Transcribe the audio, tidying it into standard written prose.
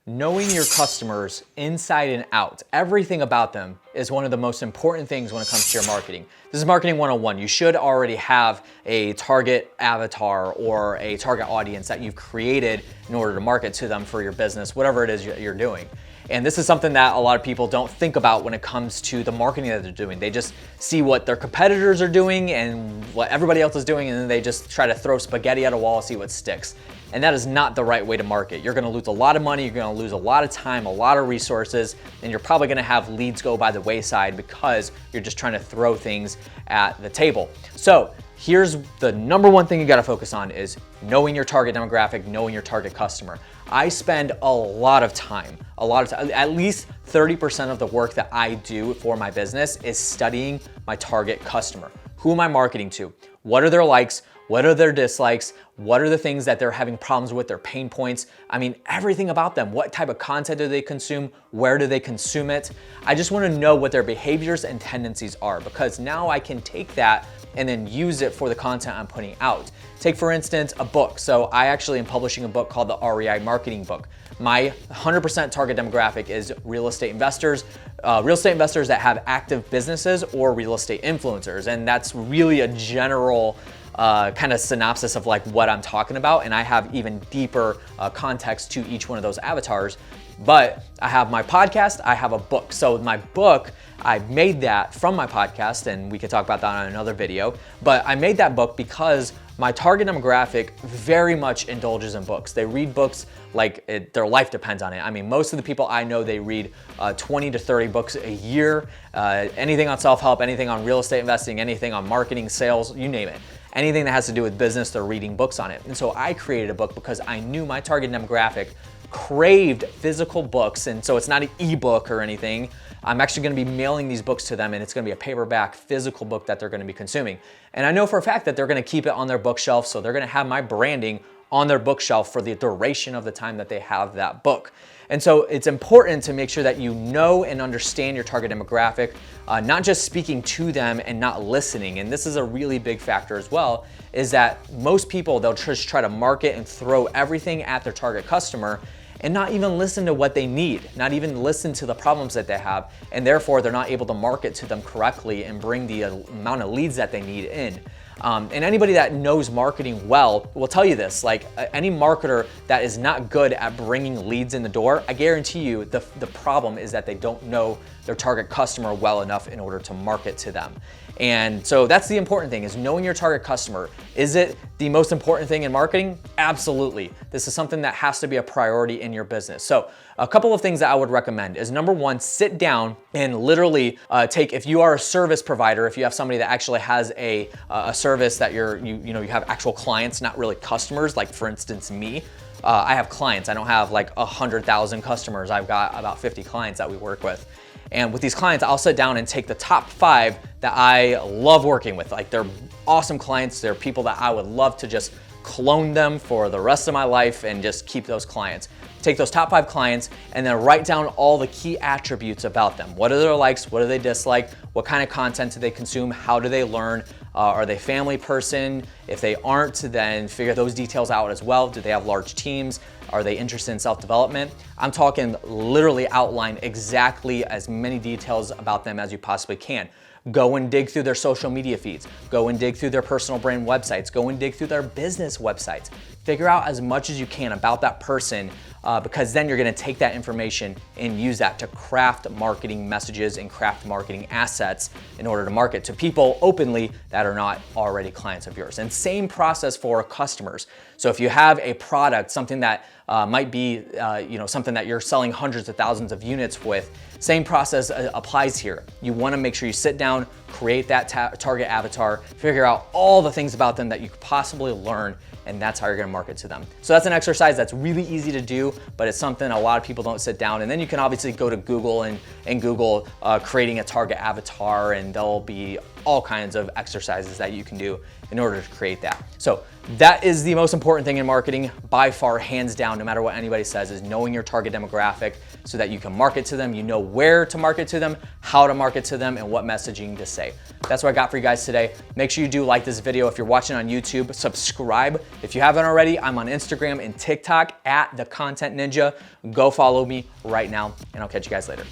Knowing your customers inside and out, everything about them, is one of the most important things when it comes to your marketing. This is Marketing 101. You should already have a target avatar or a target audience that you've created in order to market to them for your business, whatever it is you're doing. And this is something that a lot of people don't think about when it comes to the marketing that they're doing. They just see what their competitors are doing and what everybody else is doing, and then they just try to throw spaghetti at a wall and see what sticks. And that is not the right way to market. You're gonna lose a lot of money, you're gonna lose a lot of time, a lot of resources, and you're probably gonna have leads go by the wayside because you're just trying to throw things at the table. So here's the number one thing you gotta focus on is knowing your target demographic, knowing your target customer. I spend a lot of time, at least 30% of the work that I do for my business is studying my target customer. Who am I marketing to? What are their likes? What are their dislikes? What are the things that they're having problems with, their pain points? I mean, everything about them. What type of content do they consume? Where do they consume it? I just wanna know what their behaviors and tendencies are, because now I can take that and then use it for the content I'm putting out. Take, for instance, a book. So I actually am publishing a book called the REI Marketing Book. My 100% target demographic is real estate investors that have active businesses or real estate influencers. And that's really a general kind of synopsis of like what I'm talking about. And I have even deeper context to each one of those avatars. But I have my podcast, I have a book. So my book, I made that from my podcast, and we could talk about that on another video. But I made that book because my target demographic very much indulges in books. They read books like their life depends on it. I mean, most of the people I know, they read 20 to 30 books a year, anything on self-help, anything on real estate investing, anything on marketing, sales, you name it. Anything that has to do with business, they're reading books on it. And so I created a book because I knew my target demographic craved physical books. And so it's not an ebook or anything. I'm actually gonna be mailing these books to them, and it's gonna be a paperback physical book that they're gonna be consuming. And I know for a fact that they're gonna keep it on their bookshelf, so they're gonna have my branding on their bookshelf for the duration of the time that they have that book. And so it's important to make sure that you know and understand your target demographic, not just speaking to them and not listening. And this is a really big factor as well, is that most people, they'll just try to market and throw everything at their target customer and not even listen to what they need, not even listen to the problems that they have, and therefore they're not able to market to them correctly and bring the amount of leads that they need in. And anybody that knows marketing well will tell you this, like any marketer that is not good at bringing leads in the door, I guarantee you the problem is that they don't know their target customer well enough in order to market to them. And so that's the important thing, is knowing your target customer. Is it the most important thing in marketing? Absolutely. This is something that has to be a priority in your business. So a couple of things that I would recommend is, number one, sit down and literally if you are a service provider, if you have somebody that actually has a service that you have actual clients, not really customers, like for instance me. I have clients. I don't have like 100,000 customers. I've got about 50 clients that we work with. And with these clients, I'll sit down and take the top 5 that I love working with. Like, they're awesome clients. They're people that I would love to just clone them for the rest of my life and just keep those clients. Take those top 5 clients and then write down all the key attributes about them. What are their likes? What do they dislike? What kind of content do they consume? How do they learn? Are they a family person? If they aren't, then figure those details out as well. Do they have large teams? Are they interested in self-development? I'm talking literally outline exactly as many details about them as you possibly can. Go and dig through their social media feeds. Go and dig through their personal brand websites. Go and dig through their business websites. Figure out as much as you can about that person, because then you're gonna take that information and use that to craft marketing messages and craft marketing assets in order to market to people openly that are not already clients of yours. And same process for customers. So if you have a product, something that might be something that you're selling hundreds of thousands of units with, same process applies here. You wanna make sure you sit down, create that target avatar, figure out all the things about them that you could possibly learn, and that's how you're gonna market to them. So that's an exercise that's really easy to do, but it's something a lot of people don't sit down. And then you can obviously go to Google and Google creating a target avatar, and there'll be all kinds of exercises that you can do in order to create that. So that is the most important thing in marketing by far, hands down, no matter what anybody says, is knowing your target demographic so that you can market to them, you know where to market to them, how to market to them, and what messaging to say. That's what I got for you guys today. Make sure you do like this video. If you're watching on YouTube, subscribe. If you haven't already, I'm on Instagram and TikTok at The Content Ninja. Go follow me right now, and I'll catch you guys later.